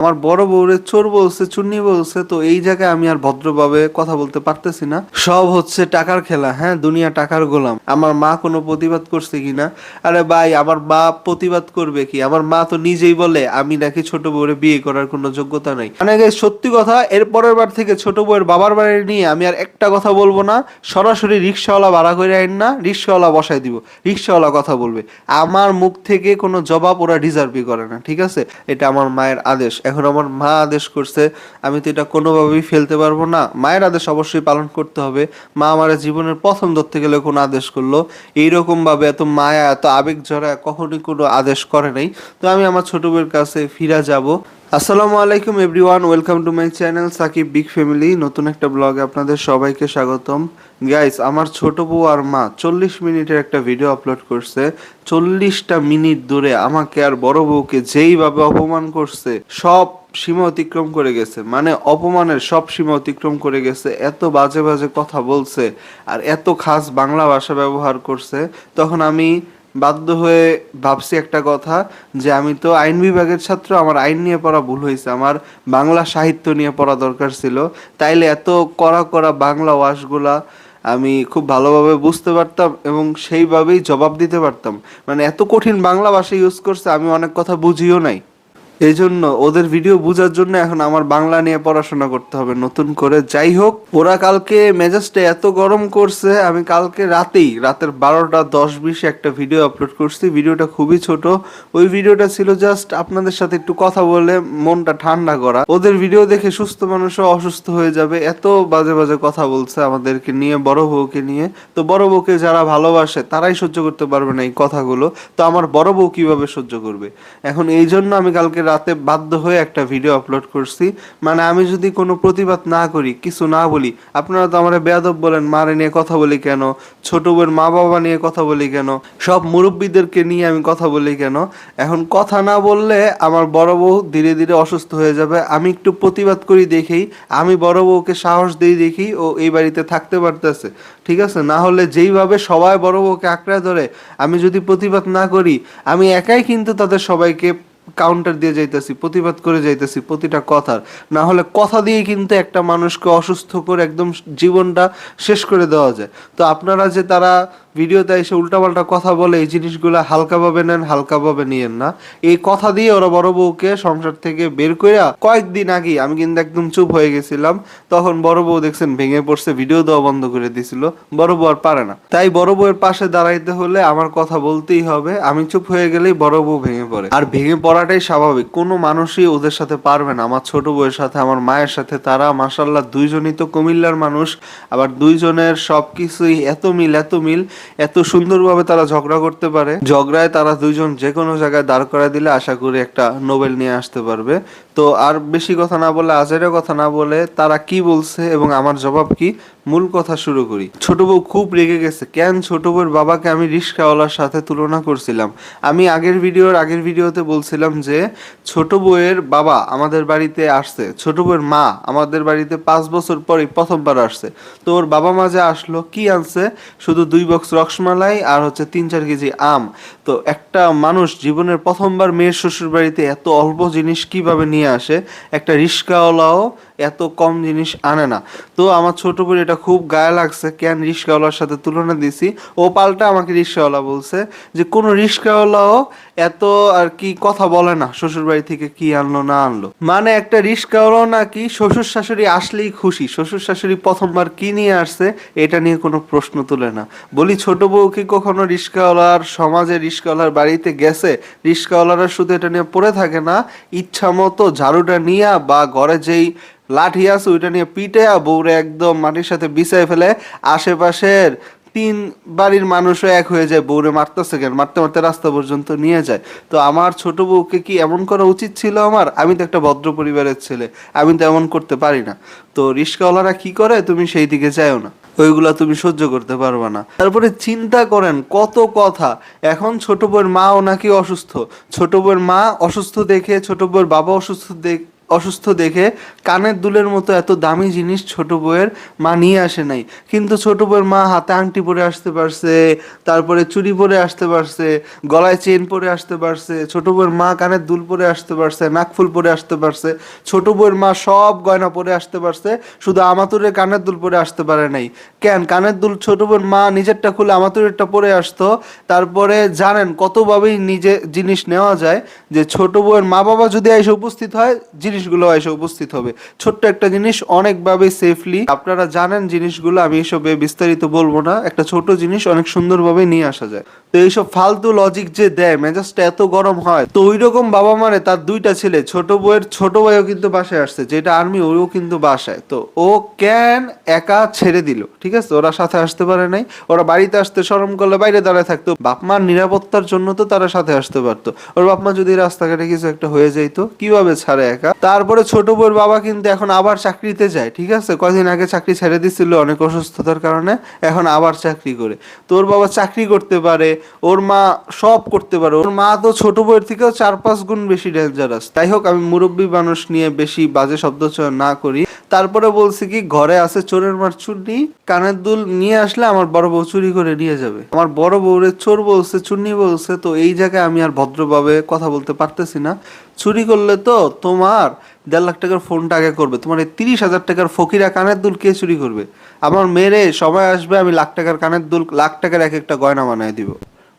আমার বড় বউরে চোর বলছে, চুন্নি বলছে, তো এই জায়গায় আমি আর ভদ্রভাবে কথা বলতে পারতেছি না। সব হচ্ছে টাকার খেলা, হ্যাঁ, দুনিয়া টাকার গোলাম। আমার মা কোনো প্রতিবাদ করছে কিনা? আরে ভাই, আমার মা প্রতিবাদ করবে কি? আমার মা তো নিজেই বলে আমি নাকি ছোট বউরে বিয়ে করার কোনো যোগ্যতা নাই। মানে guys, সত্যি কথা, এর পরের বার থেকে ছোট বউয়ের বাবার বাড়ি নিয়ে আমি আর একটা কথা বলবো না। সরাসরি রিক্সাওয়ালা ভাড়া করে আইন না, রিক্সাওয়ালা বসাই দিব, রিক্সাওয়ালা কথা বলবে। আমার মুখ থেকে কোনো জবাব ওরা ডিজার্ভই করে না, ঠিক আছে? এটা আমার মায়ের আদেশ। এখন আমার মা আদেশ করছে, আমি তো এটা কোনোভাবেই ফেলতে পারবো না। মায়ের আদেশ অবশ্যই পালন করতে হবে। মা আমার জীবনের প্রথম ধরতে গেলে কোনো আদেশ করলো, এইরকম ভাবে এত মায়া এত আবেগ জড়া কখনোই কোনো আদেশ করে নাই। তো আমি আমার ছোট বউয়ের কাছে ফিরে যাব। আসসালামু আলাইকুম everyone, welcome to my channel Sakib big family. নতুন একটা ব্লগে আপনাদের সবাইকে স্বাগতম। গাইস, আমার ছোট বউ আর মা 40 মিনিটের একটা ভিডিও আপলোড করছে। 40টা মিনিট ধরে আমাকে আর বড় বউকে যেইভাবে অপমান করছে, সব সীমা অতিক্রম করে গেছে। মানে অপমানের সব সীমা অতিক্রম করে গেছে। এত বাজে বাজে কথা বলছে আর এত খাস বাংলা ভাষা ব্যবহার করছে। তখন আমি বাধ্য হয়ে ভাবছি একটা কথা, যে আমি তো আইন বিভাগের ছাত্র, আমার আইন নিয়ে পড়া ভুল হয়েছে, আমার বাংলা সাহিত্য নিয়ে পড়া দরকার ছিল। তাইলে এত কড়া কড়া বাংলা ওয়ার্ডগুলা আমি খুব ভালোভাবে বুঝতে পারতাম এবং সেইভাবেই জবাব দিতে পারতাম। মানে এত কঠিন বাংলা ভাষা ইউজ করছে, আমি অনেক কথা বুঝিও নাই। এই জন্য ওদের ভিডিও বোঝার জন্য এখন আমার বাংলা নিয়ে পড়াশোনা করতে হবে নতুন করে। যাই হোক, ওরা কালকে মেজাজটা এত গরম করছে, আমি কালকে রাতের 12:10-20 একটা ভিডিও আপলোড করছি। ভিডিওটা খুবই ছোট। ওই ভিডিওটা ছিল জাস্ট আপনাদের সাথে একটু কথা বলে মনটা ঠান্ডা করা। ওদের ভিডিও দেখে সুস্থ মানুষও অসুস্থ হয়ে যাবে, এত বাজে বাজে কথা বলছে আমাদেরকে নিয়ে, বড় বউকে নিয়ে। তো বড় বউকে যারা ভালোবাসে তারাই সহ্য করতে পারবে না এই কথাগুলো, তো আমার বড় বউ কিভাবে সহ্য করবে? এখন এই জন্য আমি কালকে রাতে বাধ্য হয়ে একটা ভিডিও আপলোড করছি। মানে আমি যদি কোনো প্রতিবাদ না করি, কিছু না বলি, আপনারা তো আমার বেয়াদব বলেন, মারে নিয়ে কথা বলি কেন, ছোট বউয়ের মা বাবা নিয়ে কথা বলি কেন, সব মুরব্বীদেরকে নিয়ে আমি কথা বলি কেন? এখন কথা না বললে আমার বড় বউ ধীরে ধীরে অসুস্থ হয়ে যাবে। আমি একটু প্রতিবাদ করি দেখেই, আমি বড় বউকে সাহস দিই দেখি ও এই বাড়িতে থাকতে পারতেছে, ঠিক আছে? না হলে যেইভাবে সবাই বড় বউকে আঁকড়ে ধরে, আমি যদি প্রতিবাদ না করি, আমি একাই কিন্তু তাদের সবাইকে কাউন্টার দিয়ে যাইতেছি, প্রতিবাদ করে যাইতেছি প্রতিটা কথার। না হলে কথা দিয়ে কিন্তু একটা মানুষকে অসুস্থ করে একদম জীবনটা শেষ করে দেওয়া যায়। তো আপনারা যে তারা ভিডিওতে এসে উল্টাপাল্টা কথা বলে, এই জিনিসগুলো হালকাভাবে নেন, হালকাভাবে নিয়েন না। এই কথা দিয়ে ওরা বড় বউকে সংসার থেকে বের করে, কয়েকদিন আগে আমি কিন্তু একদম চুপ হয়ে গেছিলাম, তখন বড় বউ দেখছেন ভেঙে পড়ছে, ভিডিও দেওয়া বন্ধ করে দিছিল। বড় বউ আর পারে না, তাই বড় বউয়ের পাশে দাঁড়াইতে হলে আমার কথা বলতেই হবে। আমি চুপ হয়ে গেলেই বড় বউ ভেঙে পড়ে, আর ভেঙে পড়াটাই স্বাভাবিক। কোনো মানুষই ওদের সাথে পারবে না। আমার ছোট বউয়ের সাথে, আমার মায়ের সাথে তারা মাশাআল্লাহ দুইজনই তো কুমিল্লার মানুষ, আবার দুইজনের সবকিছুই এত মিল, এত মিল, এত সুন্দরভাবে তারা ঝগড়া করতে পারে। ঝগড়ায় তারা দুইজন যে কোনো জায়গায় দাঁড় করায় দিলে আশা করি একটা নোবেল নিয়ে আসতে পারবে। তো আর বেশি কথা না বলে, আজের কথা না বলে, তারা কি বলছে এবং আমার জবাব কি, মূল কথা শুরু করি। ছোট বউ খুব রেগে গেছে। কেন? ছোট বউয়ের বাবাকে আমি রিস্কাওয়ালার সাথে তুলনা করছিলাম। আমি আগের ভিডিওতে বলছিলাম যে ছোট বউয়ের বাবা আমাদের বাড়িতে আসছে, ছোট বউয়ের মা আমাদের বাড়িতে 5 বছর পরে প্রথমবার আসছে। তো ওর বাবা মা যে আসলো, কি আনছে? শুধু 2 বক্স রসমালাই আর হচ্ছে 3-4 কেজি আম। তো একটা মানুষ জীবনের প্রথমবার মেয়ের শ্বশুর বাড়িতে এত অল্প জিনিস কিভাবে নিয়ে আসে? একটা রিস্কাওয়ালাও এত কম জিনিস আনে না। তো আমার ছোট বোন এটা খুব গায়ে লাগছে, কেন রিস্কাওয়ালার সাথে তুলনা দিছি। ও পাল্টা আমাকে রিস্কাওয়ালা বলছে যে কোনো রিস্কাওয়ালাও এত আর কি কথা বলে না শ্বশুর বাড়ি থেকে কি আনলো না আনলো। মানে একটা রিস্কাওয়ালাও নাকি শ্বশুর শাশুড়ি আসলেই খুশি, শ্বশুর শাশুড়ি প্রথমবার কি নিয়ে আসছে এটা নিয়ে কোনো প্রশ্ন তুলে না। বলি, ছোট বউ কি কখনো রিস্কাওয়ালার সমাজে, রিস্কাওয়ালার বাড়িতে গেছে? রিস্কাওয়ালারা শুধু এটা নিয়ে পড়ে থাকে না, ইচ্ছা মতো ঝাড়ুটা নিয়ে বা ঘরে যেই লাঠি আছে ওইটা নিয়ে পিটে বউরে একদম মাটির সাথে বিছায় ফেলে। আশেপাশের 3 বাড়ির মানুষও এক হয়ে যায়, বউরে মারতেছে কেন, মারতে মারতে রাস্তা পর্যন্ত নিয়ে যায়। তো আমার ছোট বউকে কি এমন করা উচিত ছিল আমার? আমি তো একটা ভদ্র পরিবারের ছেলে, আমি তো এমন করতে পারি না। তো রিস্কাওয়ালারা কি করে তুমি সেই দিকে যাও না, ওইগুলা তুমি সহ্য করতে পারবে না। তারপরে চিন্তা করেন কত কথা। এখন ছোট বউয়ের মাও নাকি অসুস্থ, ছোট বউয়ের মা অসুস্থ দেখে, ছোট বউয়ের বাবা অসুস্থ দেখে কানের দুলের মতো এত দামি জিনিস ছোট বউয়ের মা নিয়ে আসে নাই, কিন্তু ছোট বউয়ের মা হাতে আংটি পরে আসতে পারছে, তারপরে চুড়ি পরে আসতে পারছে, গলায় চেন পরে আসতে পারছে, ছোট বউয়ের মা কানের দুল পরে আসতে পারছে, নাকফুল পরে আসতে পারছে, ছোট বউয়ের মা সব গয়না পরে আসতে পারছে, শুধু আমাতুরের কানের দুল পরে আসতে পারে নাই। কেন? কানের দুল ছোট বউয়ের মা নিজেরটা খুলে আমাতুরেরটা পরে আসতো। তারপরে জানেন কতভাবেই নিজে জিনিস নেওয়া যায়, যে ছোট বউয়ের মা বাবা যদি এসে উপস্থিত হয়, জিনিসগুলো এসে উপস্থিত হবে। ছোট্ট একটা জিনিস অনেকভাবে সেফলি, আপনারা জানেন জিনিসগুলো, আমি এসবে বিস্তারিত বলবো না, একটা ছোট জিনিস অনেক সুন্দরভাবে নিয়ে আসা যায়। তো এইসব ফালতু লজিক যে দেয়, মেজাজটা এত গরম হয়। তো ওই রকম বাবা মারে তার দুইটা ছেলে, ছোট বউয়ের ছোট ভাইও কিন্তু বাসায় আসছে, যেটা আর্মি, ওও কিন্তু বাসায়। তো ও কেন একা ছেড়ে দিল? ঠিক আছে, ওরা সাথে আসতে পারে নাই, ওরা বাড়িতে আসতে শরম করলে বাইরে দাঁড়ায় থাকতো, বাপ মার নিরাপত্তার জন্য তো তারা সাথে আসতে পারতো। ওর বাপ মা যদি রাস্তাঘাটে কিছু একটা হয়ে যাইতো, কিভাবে ছাড়ে একা? তারপরে ছোট বউয়ের বাবা কিন্তু এখন আবার চাকরিতে যায়, ঠিক আছে, কয়দিন আগে চাকরি ছেড়ে দিছিল অনেক অসুস্থতার কারণে, এখন আবার চাকরি করে। তো ওর বাবা চাকরি করতে পারে, ওর মা সব করতে পারে, ওর মা তো ছোট বউয়ের থেকেও 4-5 গুণ বেশি ডেঞ্জারাস। তাই হোক, আমি মুরব্বী মানুষ নিয়ে বেশি বাজে শব্দ চয়ন না করি। তারপরে বলছি কি, ঘরে আছে চোরের মার চুন্নি, কানের দুল নিয়ে আসলে আমার বড় বউ চুরি করে নিয়ে যাবে। আমার বড় বউরে চোর বলছে, চুন্নি বলছে, তো এই জায়গায় আমি আর ভদ্রভাবে কথা বলতে পারতেছি না। চুরি করলে তো তোমার 1.5 লাখ টাকার ফোনটা আগে করবে, তোমার এই 30,000 টাকার ফকিরা কানের দুল কে চুরি করবে? আমার মেয়েরে সময় আসবে, আমি লাখ টাকার কানের দুল, লাখ টাকার এক একটা গয়না বানায় দিব।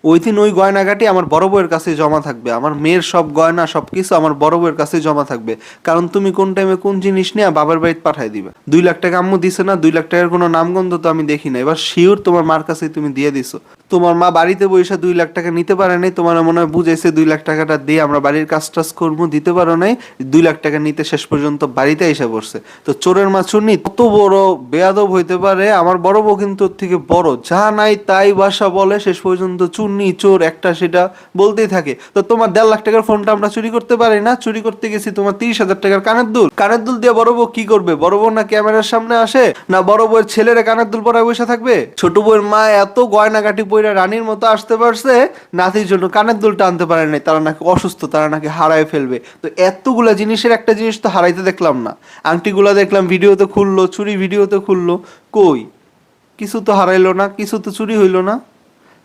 ওই দিন ওই গয়নাগাটি আমার বড় বউয়ের কাছে জমা থাকবে, আমার মেয়ের সব গয়না সবকিছু আমার বড় বউয়ের কাছে জমা থাকবে। কারণ তুমি কোন টাইমে কোন জিনিস নিয়ে বাবার বাড়িতে পাঠাই দিবে। 2 লাখ টাকা আম্মু দিছে না, 2 লাখ টাকার কোনো নামগন্ধ তো আমি দেখি না, এবার শিওর তোমার মার কাছেই তুমি দিয়ে দিছো। তোমার মা বাড়িতে বসে 2 লাখ টাকা নিতে পারে নাই, তোমার মনে হয় বুঝাইছে 2 লাখ টাকাটা দিয়ে আমরা বাড়ির কাজ টাজ করবো, দিতে পারো নাই, 2 লাখ টাকা নিতে শেষ পর্যন্ত বাড়িতে এসে পড়ছে। তো চোরের মা চুন্নি কত বড় বেয়াদব হইতে পারে, আমার বড় বউ কিন্তু ওর থেকে বড়, যা নাই তাই বাসা বলে, শেষ পর্যন্ত চুন্নি চোর একটা সেটা বলতেই থাকে। তো তোমার 1.5 লাখ টাকার ফোনটা আমরা চুরি করতে পারি না, চুরি করতে গেছি তোমার 30,000 টাকার কানের দুল। কানের দুল দিয়ে বড় বউ কি করবে? বড় বউ না ক্যামেরার সামনে আসে, না বড় বউয়ের ছেলেরা কানের দুল পরায় বসে থাকবে? ছোট বউয়ের মা এত গয়নাগাটি পইরা রানীর মতো আসতে পারছে, নাতির জন্য কানের দুলটা আনতে পারে নাই, তারা নাকি অসুস্থ, তারা নাকি হারায় ফেলবে। তো এতগুলা জিনিসের একটা জিনিস তো হারাইতে দেখলাম না। আংটিগুলা দেখলাম ভিডিওতে খুললো, চুরি ভিডিওতে খুললো, কই কিছু তো হারাইলো না, কিছু তো চুরি হইলো না।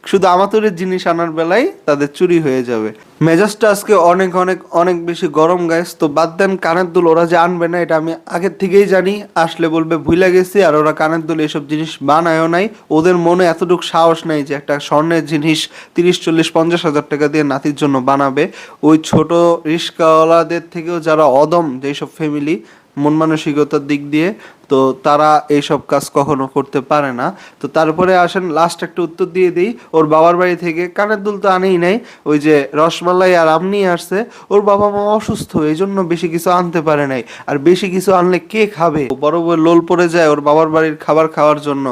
শুধু আমাতুরের জিনিস আনার বেলায় তাদের চুরি হয়ে যাবে। মেজাজটা আজকে অনেক অনেক অনেক বেশি গরম গাইস। তো বাদ দেন, কানের দুল ওরা যে আনবে না এটা আমি আগের থেকেই জানি, আসলে বলবে ভুলে গেছি। আর ওরা কানের দুল এসব জিনিস বানায়ও নাই, ওদের মনে এতটুকু সাহস নাই যে একটা স্বর্ণের জিনিস 30-40-50 হাজার টাকা দিয়ে নাতির জন্য বানাবে। ওই ছোট রিস্কাওয়ালাদের থেকেও যারা অদম, যেসব ফ্যামিলি মন মানসিকতার দিক দিয়ে, তো তারা এইসব কাজ কখনো করতে পারে না। তো তারপরে আসেন লাস্ট একটা উত্তর দিয়ে দিই। ওর বাবার বাড়ি থেকে কানের দুল তো আনেই নাই, ওই যে রসমালাই আর আম নিয়ে আসছে। ওর বাবা মা অসুস্থ, এই জন্য বেশি কিছু আনতে পারে নাই। আর বেশি কিছু আনলে কে খাবে? বড় বউ লোল পড়ে যায় ওর বাবার বাড়ির খাবার খাওয়ার জন্য।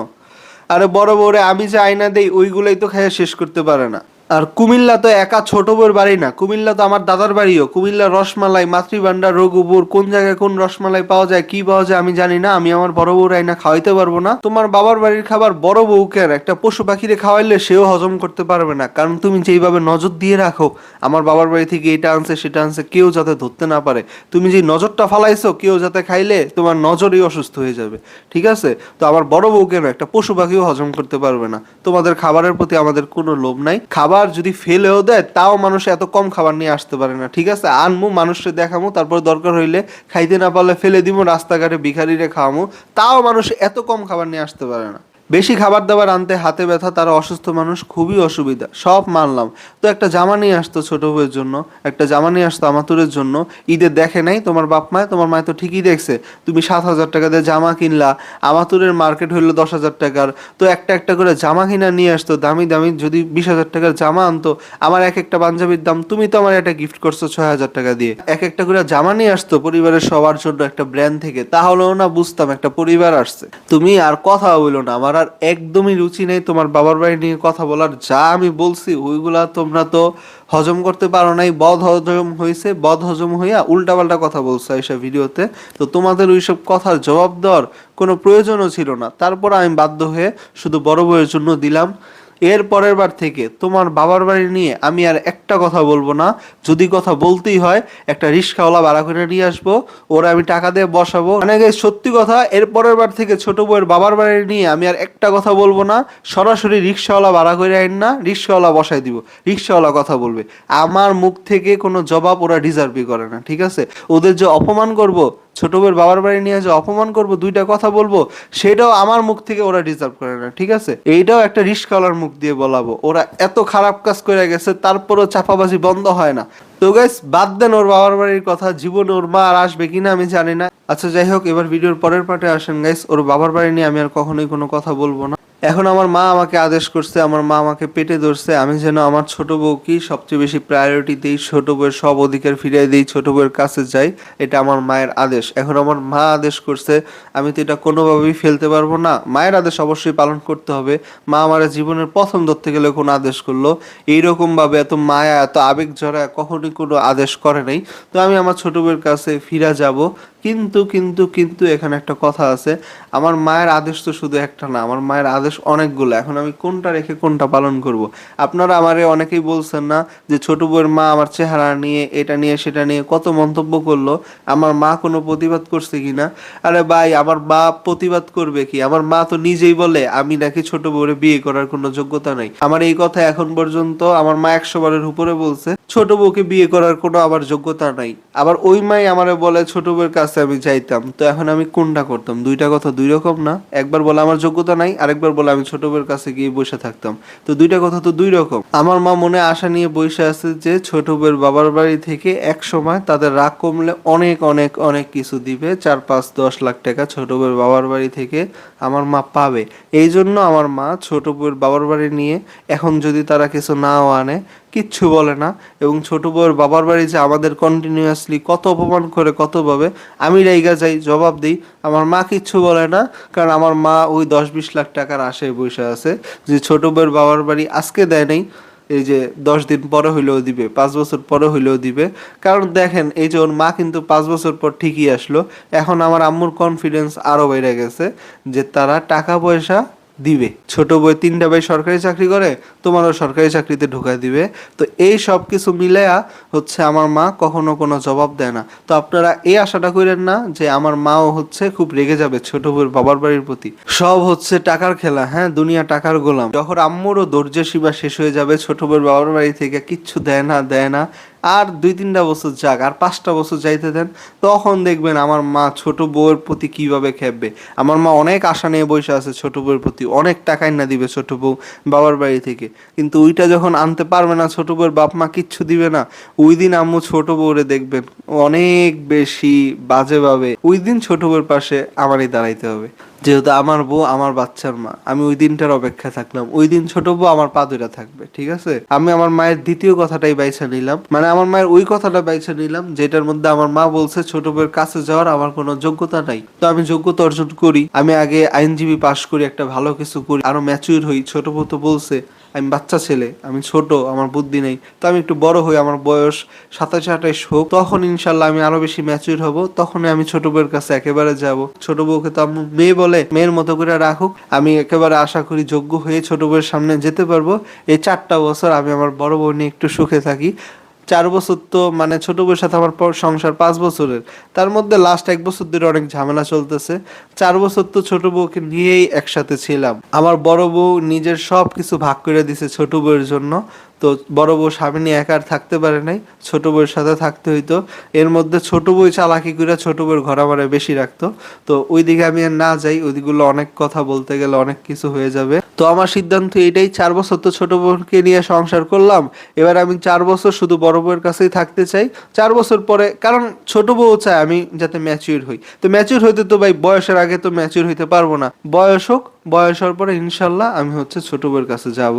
আরে বড় বউরে আমি যে আয়না দেই ওইগুলাই তো খাইয়া শেষ করতে পারে না। আর কুমিল্লা তো একা ছোট বউর বাড়ি না, কুমিল্লা তো আমার দাদার বাড়িও। কুমিল্লা রসমালাই, মাতৃভান্ডার, রঘুপুর, কোন জায়গায় কোন রসমালাই পাওয়া যায়, কি পাওয়া যায় আমি জানি না। আমি আমার বড় বউর আইনা খাওয়াইতে পারবো না। তোমার বাবার বাড়ির খাবার বড় বউকে একটা পশু পাখিরে খাওয়াইলে সেও হজম করতে পারবে না, কারণ তুমি যেইভাবে নজর দিয়ে রাখো আমার বাবার বাড়ি থেকে এটা আনছে সেটা আনছে, কেউ যাতে ধরতে না পারে। তুমি যে নজরটা ফালাইছো, কেউ যাতে খাইলে তোমার নজরই অসুস্থ হয়ে যাবে, ঠিক আছে? তো আমার বড় বউকে না একটা পশু পাখিও হজম করতে পারবে না। তোমাদের খাবারের প্রতি আমাদের কোনো লোভ নাই। খাবার যদি ফেলেও দেয় তাও মানুষ এত কম খাবার নিয়ে আসতে পারে না, ঠিক আছে? আনমু, মানুষকে দেখামু, তারপর দরকার হইলে খাইতে না পারলে ফেলে দিব, রাস্তাঘাটে ভিখারিরে খাওয়ামু, তাও মানুষ এত কম খাবার নিয়ে আসতে পারে না। বেশি খাবার দাবার আনতে হাতে ব্যথা, তারা অসুস্থ মানুষ, খুবই অসুবিধা, সব মানলাম। তো একটা জামা নিয়ে আসতো ছোট বউয়ের জন্য, একটা জামা নিয়ে আসতো আমাতুরের জন্য। ঈদে দেখে নাই তোমার বাপ মায়? তোমার মায় তো ঠিকই দেখছে। তুমি 7,000 টাকা দিয়ে জামা কিনলা, আমাতুরের মার্কেট হইলো 10,000 টাকার। তো একটা একটা করে জামা কিনা নিয়ে আসতো, দামি দামি। যদি 20,000 টাকার জামা আনতো, আমার এক একটা পাঞ্জাবির দাম তুমি তো আমার একটা গিফট করছো 6,000 টাকা দিয়ে। এক একটা করে জামা নিয়ে আসতো পরিবারের সবার জন্য একটা ব্র্যান্ড থেকে, তাহলেও না বুঝতাম একটা পরিবার আসছে। তুমি আর কথা বলো না, আমার আর একদমই রুচি নেই তোমার বাবার বাড়ি নিয়ে কথা বলার। যা আমি বলছি ওইগুলা তোমরা তো হজম করতে পারো নাই, বদ হজম হয়েছে, বদ হজম হইয়া উল্টাপাল্টা কথা বলছো এইসব ভিডিওতে। তো তোমাদের ওইসব কথার জবাব দেওয়ার কোনো প্রয়োজনও ছিল না। তারপর আমি বাধ্য হয়ে শুধু বড় বউয়ের জন্য দিলাম। এর পরের বার থেকে তোমার বাবার বাড়ি নিয়ে আমি আর একটা কথা বলবো না। যদি কথা বলতেই হয় একটা রিক্সাওয়ালা ভাড়া করে নিয়ে আসবো, ওরা আমি টাকা দিয়ে বসাবো। মানে guys, সত্যি কথা, এর পরের বার থেকে ছোট বউয়ের বাবার বাড়ি নিয়ে আমি আর একটা কথা বলবো না। সরাসরি রিক্সাওয়ালা ভাড়া করে আইন না, রিক্সাওয়ালা বসাই দিব, রিক্সাওয়ালা কথা বলবে। আমার মুখ থেকে কোনো জবাব ওরা ডিজার্ভই করে না, ঠিক আছে? ওদের যে অপমান করব, ছোট বউয়ের বাবার বাড়ি নিয়ে যে অপমান করব, দুইটা কথা বলবো, সেটাও আমার মুখ থেকে ওরা ডিজার্ভ করে না, ঠিক আছে? এইটাও একটা রিস্কাওয়ালার মুখ দিয়ে বলাবো। ওরা এত খারাপ কাজ করে গেছে, তারপরও চাপাবাজি বন্ধ হয় না। তো গাইস, বাদ দেন ওর বাবার বাড়ির কথা, জীবনে ওর মা আর আসবে কিনা আমি জানি না। আচ্ছা যাই হোক, এবার ভিডিওর পরের পার্টে আসেন গাইস। ওর বাবার বাড়ি নিয়ে আমি আর কখনোই কোনো কথা বলবো না। এখন আমার মা আমাকে আদেশ করছে, আমার মা আমাকে পেটে ধরছে, আমি যেন আমার ছোট বউকে সবচেয়ে বেশি প্রায়োরিটি দিই, ছোট বউয়ের সব অধিকার ফিরিয়ে দিই, ছোট বউয়ের কাছে যাই। এটা আমার মায়ের আদেশ। এখন আমার মা আদেশ করছে, আমি তো এটা কোনোভাবেই ফেলতে পারবো না। মায়ের আদেশ অবশ্যই পালন করতে হবে। মা আমার জীবনের প্রথম ধরতে গেলে কোনো আদেশ করলো, এইরকম ভাবে এত মায়া এত আবেগ জড়া কখনোই কোনো আদেশ করে নাই। তো আমি আমার ছোট বউয়ের কাছে ফিরে যাব। কিন্তু কিন্তু কিন্তু এখানে একটা কথা আছে, আমার মায়ের আদেশ তো শুধু একটা না, আমার মায়ের আদেশ অনেকগুলো। এখন আমি কোনটা রেখে কোনটা পালন করব? আপনারা আমারে অনেকেই বলছেন না যে ছোট বউয়ের মা আমার চেহারা নিয়ে এটা নিয়ে সেটা নিয়ে কত মন্তব্য করলো, আমার মা কোনো প্রতিবাদ করছে কিনা? আরে ভাই, আমার মা প্রতিবাদ করবে কি? আমার মা তো নিজেই বলে আমি নাকি ছোট বউরে বিয়ে করার কোনো যোগ্যতা নাই। আমার এই কথা এখন পর্যন্ত আমার মা 100 বারের উপরে বলছে, ছোট বউকে বিয়ে করার কোনো আমার যোগ্যতা নাই। আবার ওই মাই আমারে বলে ছোট বউয়ের কাছে আমি যাইতাম। তো এখন আমি কোনটা করতাম? দুইটা কথা দুই রকম না? একবার বলে আমার যোগ্যতা নাই, আরেকবার বলে আমি ছোট বউয়ের কাছে গিয়ে বসে থাকতাম। তো দুইটা কথা তো দুই রকম। আমার মা মনে আশা নিয়ে বসে আছে যে ছোট বউয়ের বাবার বাড়ি থেকে এক সময় তাদের রাগ কমলে অনেক অনেক অনেক কিছু দিবে, 4-5-10 লাখ টাকা ছোট বউয়ের বাবার বাড়ি থেকে আমার মা পাবে। এই জন্য আমার মা ছোট বউয়ের বাবার বাড়ি নিয়ে এখন যদি তারা কিছু নাও আনে কিচ্ছু বলে না। এবং ছোট বউয়ের বাবার বাড়ি যে আমাদের কন্টিনিউয়াসলি কত অপমান করে কতভাবে, আমি রাইগা যাই, জবাব দিই, আমার মা কিচ্ছু বলে না। কারণ আমার মা ওই 10-20 লাখ টাকার আশায় বসে আছে যে ছোট বউয়ের বাবার বাড়ি আজকে দেয় নাই, এই যে 10 দিন পরে হইলেও দিবে, 5 বছর পরে হইলেও দিবে। কারণ দেখেন, এই যে ওর মা কিন্তু 5 বছর পর ঠিকই আসলো। এখন আমার আম্মুর কনফিডেন্স আরো বেড়ে গেছে যে তারা টাকা পয়সা দিবে। ছোট বউ 3টা ভাই সরকারি চাকরি করে, তোমারও সরকারি চাকরিতে ঢুকাই দিবে। তো এই সব কিছু মিলেয়া হচ্ছে আমার মা কখনো কোনো জবাব দেয় না। তো আপনারা এই আশাটা করেন না যে আমার মাও হচ্ছে খুব রেগে যাবে ছোট বউয়ের বাবার বাড়ির প্রতি। সব হচ্ছে টাকার খেলা, হ্যাঁ, দুনিয়া টাকার গোলাম। যখন আম্মুরও ধৈর্যের সীমা শেষ হয়ে যাবে, ছোট বউয়ের বাবার বাড়ি থেকে কিচ্ছু দেয় না দেয় না, আর 2-3টা বছর যাক, আর 5টা বছর যাইতে দেন, তখন দেখবেন আমার মা ছোট বউয়ের প্রতি কিভাবে খেপবে। আমার মা অনেক আশা নিয়ে বসে আছে ছোট বউয়ের প্রতি, অনেক টাকা না দিবে ছোট বউ বাবার বাড়ি থেকে। কিন্তু ওইটা যখন আনতে পারবে না, ছোট বউয়ের বাপ মা কিচ্ছু দিবে না, ওই দিন আম্মু ছোট বউরে দেখবেন অনেক বেশি বাজেভাবে, ওই দিন ছোট বউয়ের পাশে আমারই দাঁড়াইতে হবে। যেহেতু আমার বউ আমার বাচ্চার মা, আমি ওই দিনটার অপেক্ষা থাকলাম। ওই দিন ছোট বউ আমার পা ধরে থাকবে, ঠিক আছে? আমি আমার মায়ের দ্বিতীয় কথাটাই বাইছা নিলাম, মানে আমার মায়ের ওই কথাটা বাইছা নিলাম যেটার মধ্যে আমার মা বলছে ছোট বউয়ের কাছে যাওয়ার আমার কোনো যোগ্যতা নাই। তো আমি যোগ্যতা অর্জন করি, আমি আগে আইনজীবী পাশ করি, একটা ভালো কিছু করি, আরো ম্যাচিউর হই। ছোট বউ তো বলছে আমি বাচ্চা ছেলে, আমি ছোট, আমার বুদ্ধি নেই। তো আমি একটু বড় হই, আমার বয়স 27-28 হোক, তখন ইনশাল্লাহ আমি আরো বেশি ম্যাচিউর হব, তখনই আমি ছোট বউয়ের কাছে একেবারে যাব। ছোট বউকে তো আমি মেয়ে বলে মেয়ের মতো করে রাখুক, আমি একেবারে আশা করি যোগ্য হয়ে ছোট বউয়ের সামনে যেতে পারবো। এই 4টা বছর আমি আমার বড় বউ নিয়ে একটু সুখে থাকি। 4 বছর তো মানে ছোট বউয়ের সাথে আমার সংসার 5 বছরের, তার মধ্যে লাস্ট 1 বছর ধরে অনেক ঝামেলা চলতেছে। 4 বছর তো ছোট বউকে নিয়েই একসাথে ছিলাম। আমার বড় বউ নিজের সব কিছু ভাগ করে দিছে ছোট বউয়ের জন্য। তো বড় বউ স্বামী নিয়ে একা আর থাকতে পারে নাই, ছোট বউয়ের সাথে থাকতে হইতো। এর মধ্যে ছোট বউ চালাকি করে ছোট বউয়ের ঘর আমারে বেশি রাখতো। তো ওইদিকে আমি আর না যাই, ওইদিকগুলো অনেক কথা বলতে গেলে অনেক কিছু হয়ে যাবে। তো আমার সিদ্ধান্ত এটাই, 4 বছর তো ছোট বউকে নিয়ে সংসার করলাম, এবার আমি 4 বছর শুধু বড় বউয়ের কাছেই থাকতে চাই। 4 বছর পরে, কারণ ছোট বউ চায় আমি যাতে ম্যাচিউর হই। তো ম্যাচিউর হইতে তো ভাই বয়সের আগে তো ম্যাচিউর হইতে পারবো না, বয়স হোক, বয়স হওয়ার পরে ইনশাল্লাহ আমি হচ্ছে ছোট বউয়ের কাছে যাব।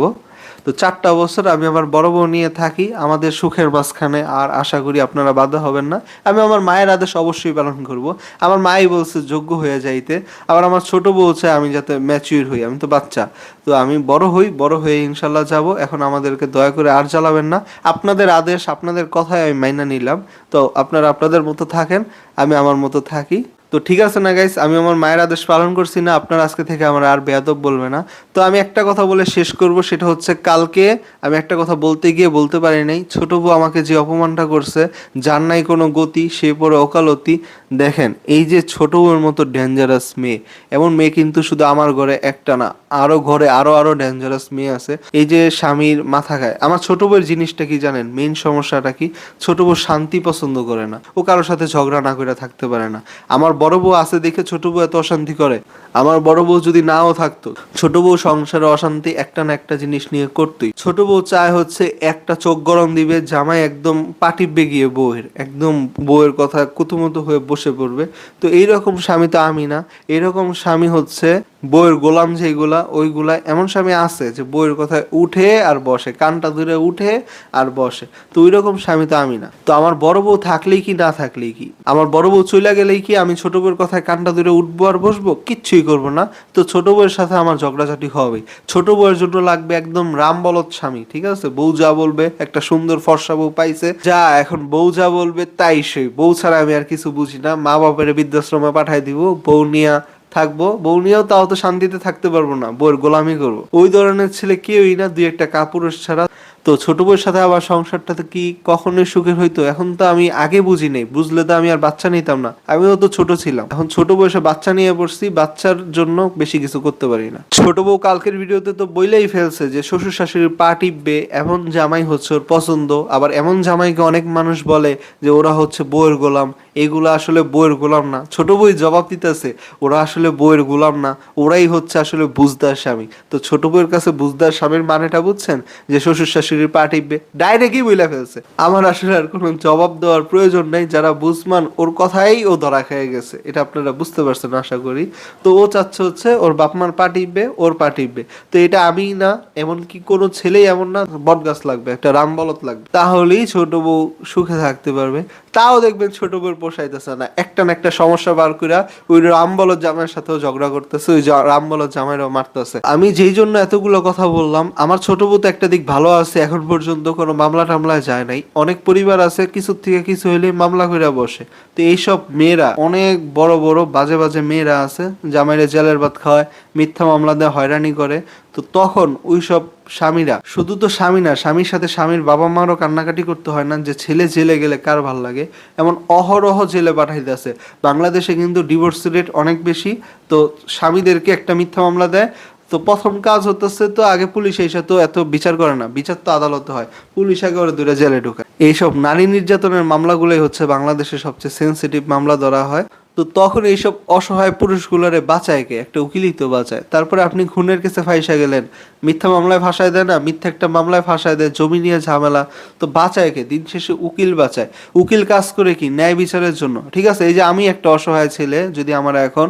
তো 4টা বছর আমি আমার বড় বউ নিয়ে থাকি আমাদের সুখের মাঝখানে, আর আশা করি আপনারা বাধা হবেন না। আমি আমার মায়ের আদেশ অবশ্যই পালন করব। আমার মাই বলছে যোগ্য হয়ে যাইতে, আবার আমার ছোট বউ চায় আমি যাতে ম্যাচিউর হই, আমি তো বাচ্চা। তো আমি বড় হই, বড় হয়ে ইনশাল্লাহ যাব। এখন আমাদেরকে দয়া করে আর জ্বালাবেন না, আপনাদের আদেশ আপনাদের কথাই আমি মাইনা নিলাম। তো আপনারা আপনাদের মতো থাকেন, আমি আমার মতো থাকি। তো তো ঠিক আছে না গাইস, আমি আমার মায়ের আদেশ পালন করছি না, আপনারা আজকে থেকে আমার আর বেয়াদব বলবে না। তো আমি একটা কথা বলে শেষ করব, সেটা হচ্ছে কালকে আমি একটা কথা বলতে গিয়ে বলতে পারি নাই। ছোট বউ আমাকে যে অপমানটা করছে, যার নাই কোনো গতি সে পরে ওকালতি। দেখেন এই যে ছোট বউয়ের মতো ডেঞ্জারাস মেয়ে, এমন মেয়ে কিন্তু শুধু আমার ঘরে একটা না, আরো ঘরে আরো আরো ডেঞ্জারাস মেয়ে আছে। এই যে স্বামীর মাথা খায়। আমার ছোট বউয়ের জিনিসটা কি জানেন, মেইন সমস্যাটা কি? ছোট বউ শান্তি পছন্দ করে না, ও কারোর সাথে ঝগড়া না করে থাকতে পারে না। আমার বড় বউ আছে দেখে ছোট বউ এত অশান্তি করে। আমার বড় বউ যদি নাও থাকতো, ছোট বউ সংসারে অশান্তি একটা না একটা জিনিস নিয়ে করতোই। ছোট বউ চায় হচ্ছে একটা চোখ গরম দিবে, জামাই একদম পাটিবে গিয়ে বউয়ের, একদম বউয়ের কথা কুতুমতো হয়ে বসে পড়বে। তো এইরকম স্বামী তো আমি না। এরকম স্বামী হচ্ছে বউয়ের গোলাম, যেগুলা ওইগুলা এমন স্বামী আছে যে বউয়ের কথায় উঠে আর বসে, কানটা ধরে উঠে আর বসে। তো ওই রকম স্বামী তো আমি না। তো আমার বড় বউ থাকলেই কি না থাকলেই কি, আমার বড় বউ চলে গেলেই কি আমি ছোট বউয়ের কথায় কানটা ধরে উঠবো আর বসবো? কিচ্ছুই করবো না। তো ছোট বউয়ের সাথে আমার ঝগড়াঝাটি হবেই। ছোট বউয়ের জন্য লাগবে একদম রাম বলদ স্বামী, ঠিক আছে? বউ যা বলবে, একটা সুন্দর ফর্সা বউ পাইছে, যা এখন বউ যা বলবে তাই সেই। বউ ছাড়া আমি আর কিছু বুঝি না। মা বাপের বৃদ্ধাশ্রমে পাঠাই দিব, বউ নিয়া থাকবো। বউ নিয়েও তাও তো শান্তিতে থাকতে পারবো না, বউয়ের গোলামি করবো। ওই ধরনের ছেলে কেউই না, দুই একটা কাপুরুষ ছাড়া। তো ছোট বউয়ের সাথে আবার সংসারটা তো কি কখনোই সুখের হইতো? এখন তো আমি আগে বুঝি নাই, বুঝলে তো আমি আর বাচ্চা নিতাম না। আমিও তো ছোট ছিলাম, এখন ছোট বয়সে বাচ্চা নিয়ে পড়ছি, বাচ্চার জন্য বেশি কিছু করতে পারি না। ছোট বউ কালকের ভিডিওতে তো বইলেই ফেলছে যে শ্বশুর শাশুড়ির পা টিপবে, এমন জামাই হচ্ছে ওর পছন্দ। আবার এমন জামাইকে অনেক মানুষ বলে যে ওরা হচ্ছে বউয়ের গোলাম। এগুলো আসলে বউয়ের গোলাম না। ছোট বউ জবাব দিতেছে, ওরা আসলে বউয়ের গোলাম না, ওরাই হচ্ছে আসলে বুঝদার স্বামী। তো ছোট বউয়ের কাছে বুঝদার স্বামীর মানেটা বুঝছেন? যে শ্বশুর শাশুড়ির পা টিপবে, ডাইরেক্টই বইলা ফেলছে। আমার আসলে আর কোনো জবাব দেওয়ার প্রয়োজন নেই, যারা বুঝমান ওর কথাই ও ধরা খেয়ে গেছে, এটা আপনারা বুঝতে পারছেন আশা করি। তো ও চাচ্ছে হচ্ছে ওর বাপ মার পা টিপবে, ওর পা টিপবে। তো এটা আমি না, এমনকি কোনো ছেলেই এমন না। বটগাছ লাগবে, একটা রাম বলদ লাগবে, তাহলেই ছোট বউ সুখে থাকতে পারবে। তাও দেখবেন ছোট বউর পোষাইতেছে না, একটা না একটা সমস্যা বার কইরা ওই রাম বলদ জামাইয়ের সাথেও ঝগড়া করতেছে, ওই রাম বলদ জামাইরাও মারতেছে। আমি যেই জন্য এতগুলো কথা বললাম, আমার ছোট বউ তো একটা দিক ভালো আছে, এখন পর্যন্ত কোনো মামলা টামলায় যায় নাই। অনেক পরিবার আছে কিছুর থেকে কিছু হইলে মামলা কইরা বসে। তো এইসব মেয়েরা, অনেক বড় বড় বাজে বাজে মেয়েরা আছে, জামাইরে জেলের ভাত খাওয়ায়, মিথ্যা মামলা দিয়ে হয়রানি করে। তো তখন ওইসব স্বামীরা, শুধু তো স্বামী না, স্বামীর সাথে স্বামীর বাবা মারও কান্নাকাটি করতে হয় না যে ছেলে জেলে গেলে কার ভাল লাগে? এমন অহরহ জেলে পাঠাইতেছে। বাংলাদেশে কিন্তু ডিভোর্স রেট অনেক বেশি। তো স্বামীদেরকে একটা মিথ্যা মামলা দেয়, তো প্রথম কাজ হতেছে তো আগে পুলিশ এসে তো এত বিচার করে না, বিচার তো আদালতে হয়, পুলিশ আগে ওরা দূরে জেলে ঢুকায়। এইসব নারী নির্যাতনের মামলাগুলোই হচ্ছে বাংলাদেশের সবচেয়ে সেন্সিটিভ মামলা ধরা হয়। তো তখন এইসব অসহায় পুরুষগুলোরে বাঁচায় কে? একটা উকিলই তো বাঁচায়। তারপরে আপনি খুনের কেসে ফাঁসা গেলেন, মিথ্যা মামলায় ফাঁসায় দেয় না, মিথ্যা একটা মামলায় ফাঁসায় দেয়, জমি নিয়ে ঝামেলা। তো বাঁচায় কে? দিন শেষে উকিল বাঁচায়। উকিল কাজ করে কি? ন্যায় বিচারের জন্য। ঠিক আছে, এই যে আমি একটা অসহায় ছেলে, যদি আমার এখন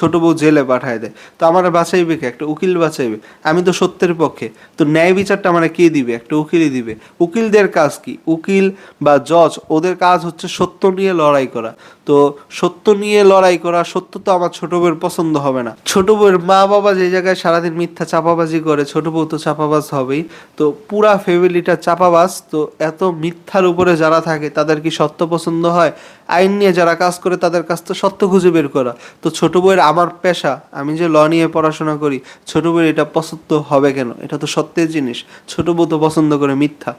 ছোট বউ জেলে পাঠায় দেয়, তো আমার বাঁচাইবে কে? একটা উকিল বাঁচাইবে। আমি তো সত্যের পক্ষে, তো ন্যায় বিচারটা আমার কে দিবে? একটা উকিলই দিবে। উকিলদের কাজ কি? উকিল বা জজ, ওদের কাজ হচ্ছে সত্য নিয়ে লড়াই করা। তো সত্য নিয়ে লড়াই করা, সত্য তো আমার ছোট বউয়ের পছন্দ হবে না। ছোট বউয়ের মা বাবা যে জায়গায় সারাদিন মিথ্যা চাপাবাজি করে, ছোট বউ তো চাপাবাজ হবেই। তো পুরা ফ্যামিলিটা চাপাবাজ। তো এত মিথ্যার উপরে যারা থাকে তাদের কি সত্য পছন্দ হয়? আইন নিয়ে যারা কাজ করে তাদের কাছ তো সত্য খুঁজে বের করা। তো ছোট বউয়ের, আমার পেশা, আমি যে ল নিয়ে পড়াশোনা করি, ছোট বউয়ের এটা পছন্দ হবে কেন? এটা তো সত্যের জিনিস। ছোট বউ তো পছন্দ করে মিথ্যা।